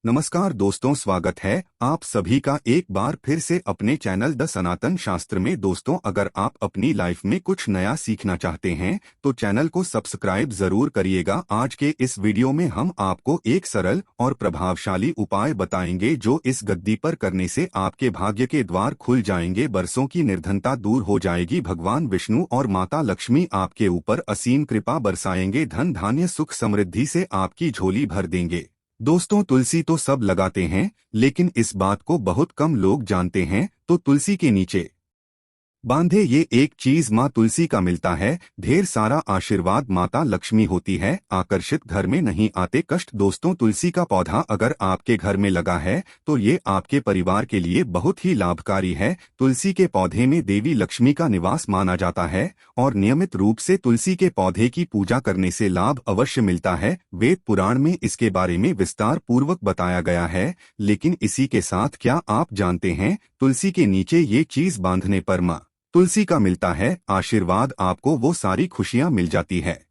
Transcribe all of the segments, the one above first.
नमस्कार दोस्तों, स्वागत है आप सभी का एक बार फिर से अपने चैनल द सनातन शास्त्र में। दोस्तों, अगर आप अपनी लाइफ में कुछ नया सीखना चाहते हैं तो चैनल को सब्सक्राइब जरूर करिएगा। आज के इस वीडियो में हम आपको एक सरल और प्रभावशाली उपाय बताएंगे जो इस गद्दी पर करने से आपके भाग्य के द्वार खुल जाएंगे, बरसों की निर्धनता दूर हो जाएगी, भगवान विष्णु और माता लक्ष्मी आपके ऊपर असीम कृपा बरसाएंगे, धन धान्य सुख समृद्धि से आपकी झोली भर देंगे। दोस्तों, तुलसी तो सब लगाते हैं, लेकिन इस बात को बहुत कम लोग जानते हैं। तो तुलसी के नीचे बांधे ये एक चीज माँ तुलसी का मिलता है, ढेर सारा आशीर्वाद माता लक्ष्मी होती है, आकर्षित घर में नहीं आते कष्ट। दोस्तों, तुलसी का पौधा अगर आपके घर में लगा है तो ये आपके परिवार के लिए बहुत ही लाभकारी है। तुलसी के पौधे में देवी लक्ष्मी का निवास माना जाता है और नियमित रूप से तुलसी के पौधे की पूजा करने से लाभ अवश्य मिलता है। वेद पुराण में इसके बारे में विस्तार पूर्वक बताया गया है। लेकिन इसी के साथ क्या आप जानते हैं, तुलसी के नीचे ये चीज बांधने पर माँ तुलसी का मिलता है आशीर्वाद, आपको वो सारी खुशियां मिल जाती है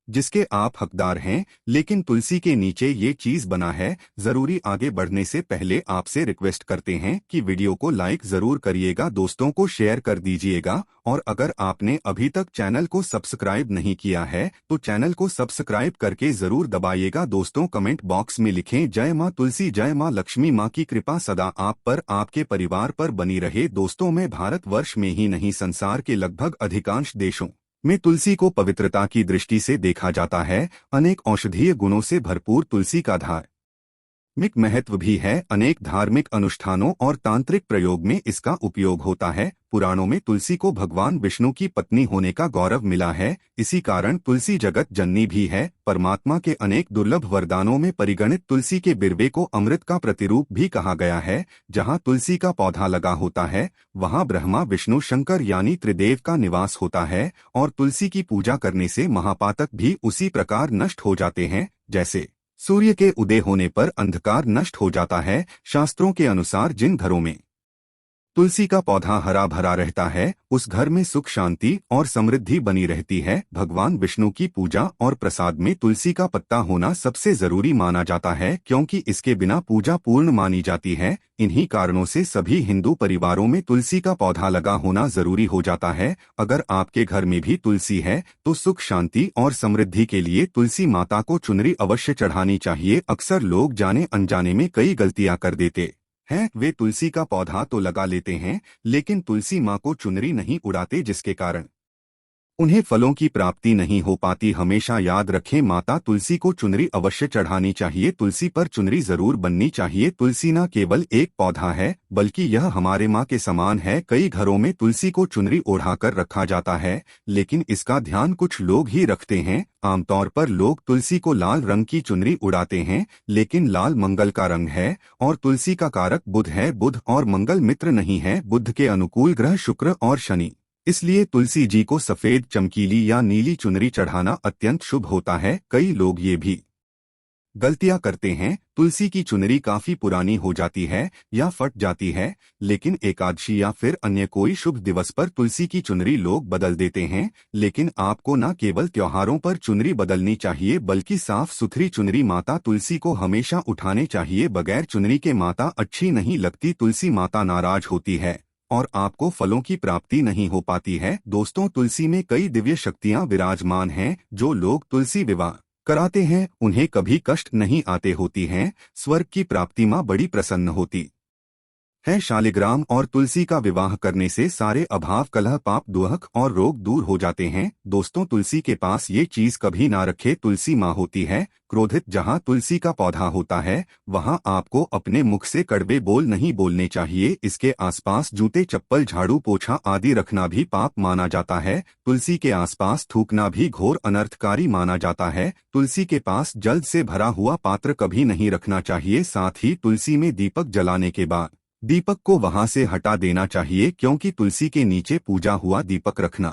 जिसके आप हकदार हैं। लेकिन तुलसी के नीचे ये चीज बना है। जरूरी आगे बढ़ने से पहले आपसे रिक्वेस्ट करते हैं कि वीडियो को लाइक जरूर करिएगा, दोस्तों को शेयर कर दीजिएगा, और अगर आपने अभी तक चैनल को सब्सक्राइब नहीं किया है तो चैनल को सब्सक्राइब करके जरूर दबाइएगा। दोस्तों, कमेंट बॉक्स में लिखें जय माँ तुलसी, जय माँ लक्ष्मी, माँ की कृपा सदा आप पर आपके परिवार पर बनी रहे। दोस्तों, मैं भारतवर्ष में ही नहीं संसार के लगभग अधिकांश देशों में तुलसी को पवित्रता की दृष्टि से देखा जाता है। अनेक औषधीय गुणों से भरपूर तुलसी का धार्मिक महत्व भी है। अनेक धार्मिक अनुष्ठानों और तांत्रिक प्रयोग में इसका उपयोग होता है। पुराणों में तुलसी को भगवान विष्णु की पत्नी होने का गौरव मिला है। इसी कारण तुलसी जगत जननी भी है। परमात्मा के अनेक दुर्लभ वरदानों में परिगणित तुलसी के बिरवे को अमृत का प्रतिरूप भी कहा गया है। जहाँ तुलसी का पौधा लगा होता है वहाँ ब्रह्मा विष्णु शंकर यानी त्रिदेव का निवास होता है, और तुलसी की पूजा करने से महापातक भी उसी प्रकार नष्ट हो जाते हैं जैसे सूर्य के उदय होने पर अंधकार नष्ट हो जाता है। शास्त्रों के अनुसार जिन घरों में तुलसी का पौधा हरा भरा रहता है उस घर में सुख शांति और समृद्धि बनी रहती है। भगवान विष्णु की पूजा और प्रसाद में तुलसी का पत्ता होना सबसे जरूरी माना जाता है, क्योंकि इसके बिना पूजा पूर्ण मानी जाती है। इन्हीं कारणों से सभी हिंदू परिवारों में तुलसी का पौधा लगा होना जरूरी हो जाता है। अगर आपके घर में भी तुलसी है तो सुख शांति और समृद्धि के लिए तुलसी माता को चुनरी अवश्य चढ़ानी चाहिए। अक्सर लोग जाने अनजाने में कई गलतियां कर देते हैं। वे तुलसी का पौधा तो लगा लेते हैं लेकिन तुलसी माँ को चुनरी नहीं उड़ाते, जिसके कारण उन्हें फलों की प्राप्ति नहीं हो पाती। हमेशा याद रखें, माता तुलसी को चुनरी अवश्य चढ़ानी चाहिए। तुलसी पर चुनरी जरूर बननी चाहिए। तुलसी न केवल एक पौधा है बल्कि यह हमारे माँ के समान है। कई घरों में तुलसी को चुनरी ओढ़ाकर रखा जाता है, लेकिन इसका ध्यान कुछ लोग ही रखते हैं। आमतौर पर लोग तुलसी को लाल रंग की चुनरी उड़ाते हैं, लेकिन लाल मंगल का रंग है और तुलसी का कारक बुध है। बुध और मंगल मित्र नहीं है। बुध के अनुकूल ग्रह शुक्र और शनि, इसलिए तुलसी जी को सफेद चमकीली या नीली चुनरी चढ़ाना अत्यंत शुभ होता है। कई लोग ये भी गलतियां करते हैं, तुलसी की चुनरी काफी पुरानी हो जाती है या फट जाती है, लेकिन एकादशी या फिर अन्य कोई शुभ दिवस पर तुलसी की चुनरी लोग बदल देते हैं। लेकिन आपको न केवल त्योहारों पर चुनरी बदलनी चाहिए बल्कि साफ सुथरी चुनरी माता तुलसी को हमेशा उठाने चाहिए। बगैर चुनरी के माता अच्छी नहीं लगती। तुलसी माता नाराज होती है और आपको फलों की प्राप्ति नहीं हो पाती है। दोस्तों, तुलसी में कई दिव्य शक्तियां विराजमान हैं। जो लोग तुलसी विवाह कराते हैं उन्हें कभी कष्ट नहीं आते होती हैं। स्वर्ग की प्राप्ति मां बड़ी प्रसन्न होती है। शालिग्राम और तुलसी का विवाह करने से सारे अभाव कलह पाप दुख और रोग दूर हो जाते हैं। दोस्तों, तुलसी के पास ये चीज कभी ना रखे। तुलसी माँ होती है क्रोधित। जहाँ तुलसी का पौधा होता है वहाँ आपको अपने मुख से कड़वे बोल नहीं बोलने चाहिए। इसके आसपास जूते चप्पल झाड़ू पोछा आदि रखना भी पाप माना जाता है। तुलसी के आसपास थूकना भी घोर अनर्थकारी माना जाता है। तुलसी के पास जल से भरा हुआ पात्र कभी नहीं रखना चाहिए। साथ ही तुलसी में दीपक जलाने के बाद दीपक को वहां से हटा देना चाहिए, क्योंकि तुलसी के नीचे पूजा हुआ दीपक रखना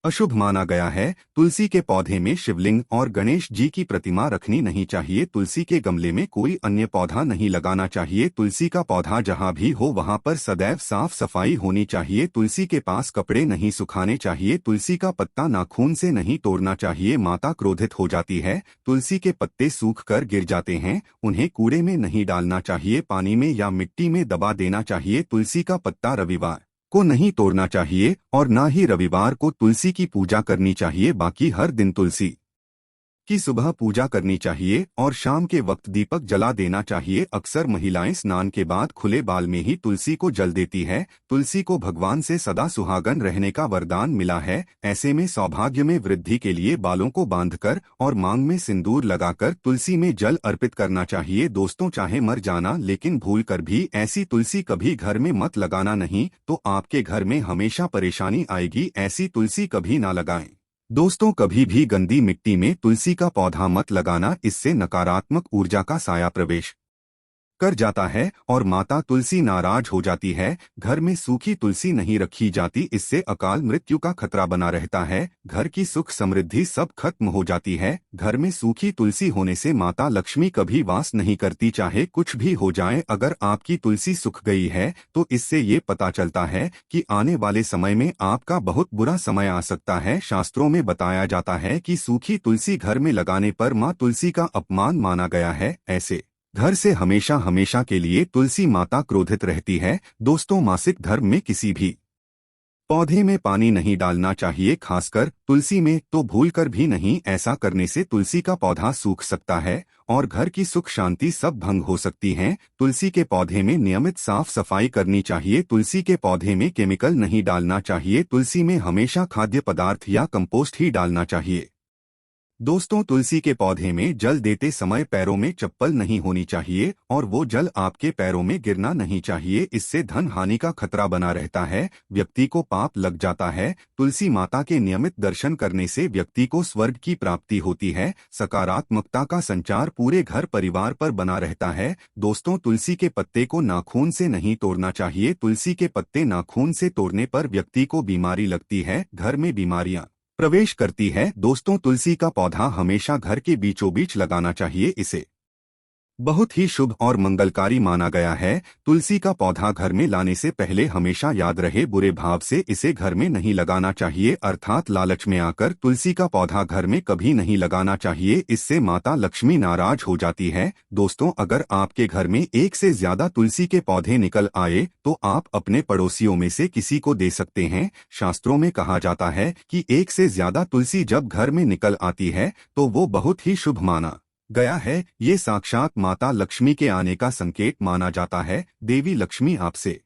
अशुभ माना गया है। तुलसी के पौधे में शिवलिंग और गणेश जी की प्रतिमा रखनी नहीं चाहिए। तुलसी के गमले में कोई अन्य पौधा नहीं लगाना चाहिए। तुलसी का पौधा जहाँ भी हो वहाँ पर सदैव साफ सफाई होनी चाहिए। तुलसी के पास कपड़े नहीं सुखाने चाहिए। तुलसी का पत्ता नाखून से नहीं तोड़ना चाहिए, माता क्रोधित हो जाती है। तुलसी के पत्ते सूख कर गिर जाते हैं, उन्हें कूड़े में नहीं डालना चाहिए, पानी में या मिट्टी में दबा देना चाहिए। तुलसी का पत्ता रविवार को नहीं तोड़ना चाहिए और न ही रविवार को तुलसी की पूजा करनी चाहिए। बाकी हर दिन तुलसी की सुबह पूजा करनी चाहिए और शाम के वक्त दीपक जला देना चाहिए। अक्सर महिलाएं स्नान के बाद खुले बाल में ही तुलसी को जल देती है। तुलसी को भगवान से सदा सुहागन रहने का वरदान मिला है। ऐसे में सौभाग्य में वृद्धि के लिए बालों को बांधकर और मांग में सिंदूर लगाकर तुलसी में जल अर्पित करना चाहिए। दोस्तों, चाहे मर जाना लेकिन भूल कर भी ऐसी तुलसी कभी घर में मत लगाना, नहीं तो आपके घर में हमेशा परेशानी आएगी। ऐसी तुलसी कभी ना लगाएं। दोस्तों, कभी भी गंदी मिट्टी में तुलसी का पौधा मत लगाना, इससे नकारात्मक ऊर्जा का साया प्रवेश कर जाता है और माता तुलसी नाराज हो जाती है। घर में सूखी तुलसी नहीं रखी जाती, इससे अकाल मृत्यु का खतरा बना रहता है। घर की सुख समृद्धि सब खत्म हो जाती है। घर में सूखी तुलसी होने से माता लक्ष्मी कभी वास नहीं करती, चाहे कुछ भी हो जाए। अगर आपकी तुलसी सूख गई है तो इससे ये पता चलता है कि आने वाले समय में आपका बहुत बुरा समय आ सकता है। शास्त्रों में बताया जाता है कि सूखी तुलसी घर में लगाने पर माँ तुलसी का अपमान माना गया है। ऐसे घर से हमेशा हमेशा के लिए तुलसी माता क्रोधित रहती है। दोस्तों, मासिक धर्म में किसी भी पौधे में पानी नहीं डालना चाहिए, खासकर तुलसी में तो भूलकर भी नहीं। ऐसा करने से तुलसी का पौधा सूख सकता है और घर की सुख शांति सब भंग हो सकती हैं। तुलसी के पौधे में नियमित साफ सफाई करनी चाहिए। तुलसी के पौधे में केमिकल नहीं डालना चाहिए। तुलसी में हमेशा खाद्य पदार्थ या कंपोस्ट ही डालना चाहिए। दोस्तों, तुलसी के पौधे में जल देते समय पैरों में चप्पल नहीं होनी चाहिए और वो जल आपके पैरों में गिरना नहीं चाहिए। इससे धन हानि का खतरा बना रहता है, व्यक्ति को पाप लग जाता है। तुलसी माता के नियमित दर्शन करने से व्यक्ति को स्वर्ग की प्राप्ति होती है। सकारात्मकता का संचार पूरे घर परिवार पर बना रहता है। दोस्तों, तुलसी के पत्ते को नाखून से नहीं तोड़ना चाहिए। तुलसी के पत्ते नाखून से तोड़ने पर व्यक्ति को बीमारी लगती है, घर में बीमारियां प्रवेश करती है। दोस्तों, तुलसी का पौधा हमेशा घर के बीचों बीच लगाना चाहिए, इसे बहुत ही शुभ और मंगलकारी माना गया है। तुलसी का पौधा घर में लाने से पहले हमेशा याद रहे, बुरे भाव से इसे घर में नहीं लगाना चाहिए, अर्थात लालच में आकर तुलसी का पौधा घर में कभी नहीं लगाना चाहिए। इससे माता लक्ष्मी नाराज हो जाती है। दोस्तों, अगर आपके घर में एक से ज्यादा तुलसी के पौधे निकल आए तो आप अपने पड़ोसियों में से किसी को दे सकते हैं। शास्त्रों में कहा जाता है कि एक से ज्यादा तुलसी जब घर में निकल आती है तो वो बहुत ही शुभ माना गया है। ये साक्षात माता लक्ष्मी के आने का संकेत माना जाता है। देवी लक्ष्मी आपसे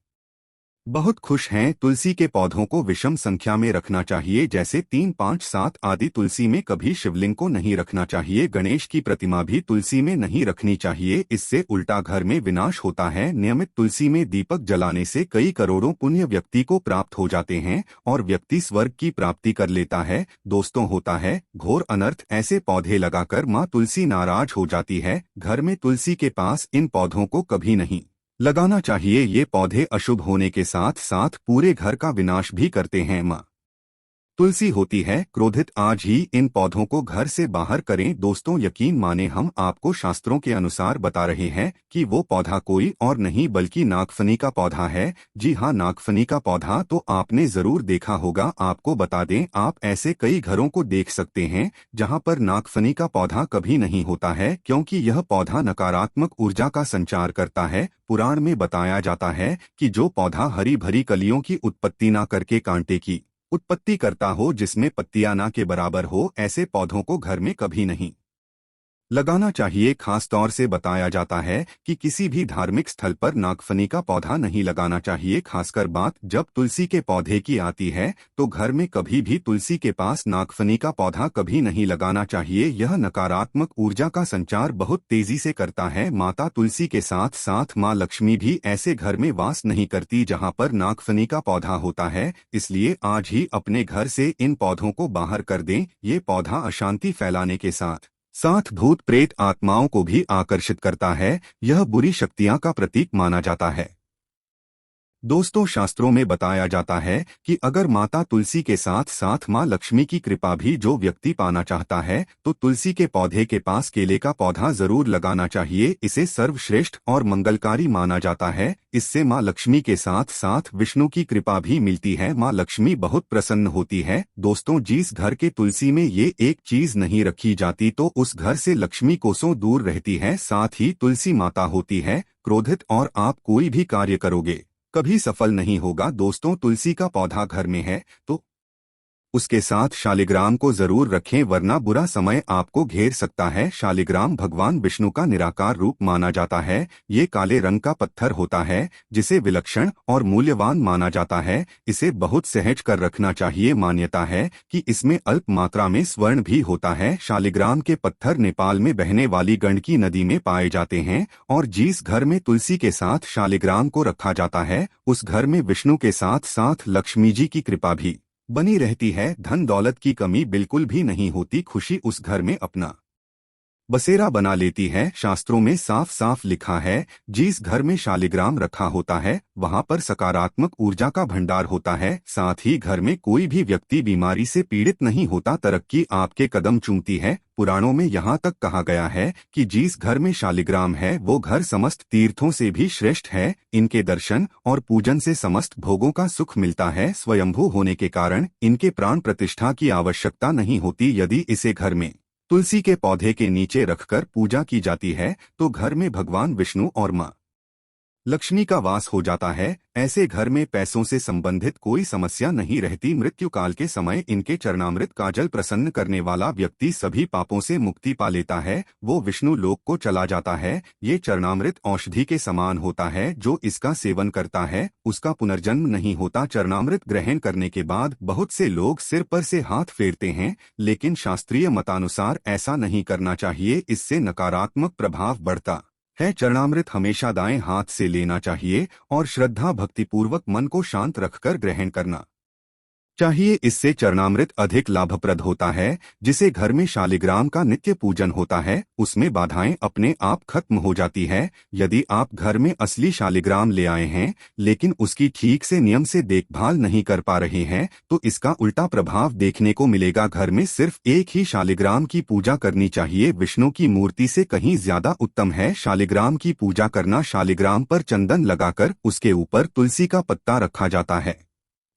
बहुत खुश हैं। तुलसी के पौधों को विषम संख्या में रखना चाहिए, जैसे 3, 5, 7 आदि। तुलसी में कभी शिवलिंग को नहीं रखना चाहिए। गणेश की प्रतिमा भी तुलसी में नहीं रखनी चाहिए, इससे उल्टा घर में विनाश होता है। नियमित तुलसी में दीपक जलाने से कई करोड़ों पुण्य व्यक्ति को प्राप्त हो जाते हैं और व्यक्ति स्वर्ग की प्राप्ति कर लेता है। दोस्तों, होता है घोर अनर्थ, ऐसे पौधे लगाकर माँ तुलसी नाराज हो जाती है। घर में तुलसी के पास इन पौधों को कभी नहीं लगाना चाहिए। ये पौधे अशुभ होने के साथ साथ पूरे घर का विनाश भी करते हैं। माँ तुलसी होती है क्रोधित, आज ही इन पौधों को घर से बाहर करें। दोस्तों, यकीन माने हम आपको शास्त्रों के अनुसार बता रहे हैं कि वो पौधा कोई और नहीं बल्कि नागफनी का पौधा है। जी हाँ, नागफनी का पौधा तो आपने जरूर देखा होगा। आपको बता दें, आप ऐसे कई घरों को देख सकते हैं जहां पर नागफनी का पौधा कभी नहीं होता है, क्योंकि यह पौधा नकारात्मक ऊर्जा का संचार करता है। पुराण में बताया जाता है कि जो पौधा हरी भरी कलियों की उत्पत्ति न करके कांटे की उत्पत्ति करता हो, जिसमें पत्तियां ना के बराबर हो, ऐसे पौधों को घर में कभी नहीं लगाना चाहिए। खास तौर से बताया जाता है कि किसी भी धार्मिक स्थल पर नागफनी का पौधा नहीं लगाना चाहिए। खासकर बात जब तुलसी के पौधे की आती है तो घर में कभी भी तुलसी के पास नागफनी का पौधा कभी नहीं लगाना चाहिए। यह नकारात्मक ऊर्जा का संचार बहुत तेजी से करता है। माता तुलसी के साथ साथ माँ लक्ष्मी भी ऐसे घर में वास नहीं करती जहाँ पर नागफनी का पौधा होता है। इसलिए आज ही अपने घर से इन पौधों को बाहर कर दें। ये पौधा अशांति फैलाने के साथ साथ भूत प्रेत आत्माओं को भी आकर्षित करता है। यह बुरी शक्तियां का प्रतीक माना जाता है। दोस्तों, शास्त्रों में बताया जाता है कि अगर माता तुलसी के साथ साथ माँ लक्ष्मी की कृपा भी जो व्यक्ति पाना चाहता है तो तुलसी के पौधे के पास केले का पौधा जरूर लगाना चाहिए। इसे सर्वश्रेष्ठ और मंगलकारी माना जाता है। इससे माँ लक्ष्मी के साथ साथ विष्णु की कृपा भी मिलती है। माँ लक्ष्मी बहुत प्रसन्न होती है। दोस्तों, जिस घर के तुलसी में ये एक चीज नहीं रखी जाती तो उस घर से लक्ष्मी कोसों दूर रहती है। साथ ही तुलसी माता होती है क्रोधित और आप कोई भी कार्य करोगे कभी सफल नहीं होगा। दोस्तों, तुलसी का पौधा घर में है तो उसके साथ शालिग्राम को जरूर रखें, वरना बुरा समय आपको घेर सकता है। शालिग्राम भगवान विष्णु का निराकार रूप माना जाता है। ये काले रंग का पत्थर होता है जिसे विलक्षण और मूल्यवान माना जाता है। इसे बहुत सहज कर रखना चाहिए। मान्यता है कि इसमें अल्प मात्रा में स्वर्ण भी होता है। शालिग्राम के पत्थर नेपाल में बहने वाली गंडकी नदी में पाए जाते हैं और जिस घर में तुलसी के साथ शालिग्राम को रखा जाता है उस घर में विष्णु के साथ साथ लक्ष्मी जी की कृपा भी बनी रहती है। धन दौलत की कमी बिल्कुल भी नहीं होती। खुशी उस घर में अपना बसेरा बना लेती है। शास्त्रों में साफ साफ लिखा है, जिस घर में शालिग्राम रखा होता है वहां पर सकारात्मक ऊर्जा का भंडार होता है। साथ ही घर में कोई भी व्यक्ति बीमारी से पीड़ित नहीं होता। तरक्की आपके कदम चूमती है। पुराणों में यहाँ तक कहा गया है कि जिस घर में शालिग्राम है वो घर समस्त तीर्थों से भी श्रेष्ठ है। इनके दर्शन और पूजन से समस्त भोगों का सुख मिलता है। स्वयंभू होने के कारण इनके प्राण प्रतिष्ठा की आवश्यकता नहीं होती। यदि इसे घर में तुलसी के पौधे के नीचे रखकर पूजा की जाती है तो घर में भगवान विष्णु और माँ लक्ष्मी का वास हो जाता है। ऐसे घर में पैसों से संबंधित कोई समस्या नहीं रहती। मृत्यु काल के समय इनके चरणामृत का जल प्रसन्न करने वाला व्यक्ति सभी पापों से मुक्ति पा लेता है। वो विष्णु लोक को चला जाता है। ये चरणामृत औषधि के समान होता है। जो इसका सेवन करता है उसका पुनर्जन्म नहीं होता। चरणामृत ग्रहण करने के बाद बहुत से लोग सिर पर से हाथ फेरते हैं, लेकिन शास्त्रीय मतानुसार ऐसा नहीं करना चाहिए। इससे नकारात्मक प्रभाव बढ़ता है। चरणामृत हमेशा दाएं हाथ से लेना चाहिए और श्रद्धा भक्तिपूर्वक मन को शांत रखकर ग्रहण करना चाहिए। इससे चरणामृत अधिक लाभप्रद होता है। जिसे घर में शालिग्राम का नित्य पूजन होता है उसमें बाधाएं अपने आप खत्म हो जाती है। यदि आप घर में असली शालिग्राम ले आए हैं लेकिन उसकी ठीक से नियम से देखभाल नहीं कर पा रहे हैं तो इसका उल्टा प्रभाव देखने को मिलेगा। घर में सिर्फ एक ही शालिग्राम की पूजा करनी चाहिए। विष्णु की मूर्ति से कहीं ज्यादा उत्तम है शालिग्राम की पूजा करना। शालिग्राम पर चंदन लगाकर उसके ऊपर तुलसी का पत्ता रखा जाता है।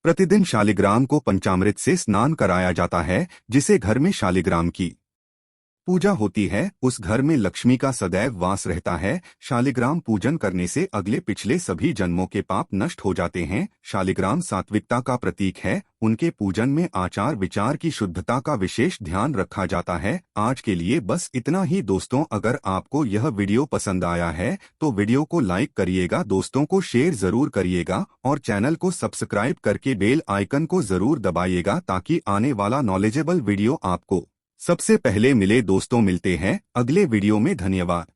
प्रतिदिन शालिग्राम को पंचामृत से स्नान कराया जाता है। जिसे घर में शालिग्राम की पूजा होती है उस घर में लक्ष्मी का सदैव वास रहता है। शालिग्राम पूजन करने से अगले पिछले सभी जन्मों के पाप नष्ट हो जाते हैं। शालिग्राम सात्विकता का प्रतीक है। उनके पूजन में आचार विचार की शुद्धता का विशेष ध्यान रखा जाता है। आज के लिए बस इतना ही दोस्तों। अगर आपको यह वीडियो पसंद आया है तो वीडियो को लाइक करिएगा, दोस्तों को शेयर जरूर करिएगा और चैनल को सब्सक्राइब करके बेल आइकन को जरूर दबाइएगा ताकि आने वाला नॉलेजेबल वीडियो आपको सबसे पहले मिले। दोस्तों, मिलते हैं अगले वीडियो में। धन्यवाद।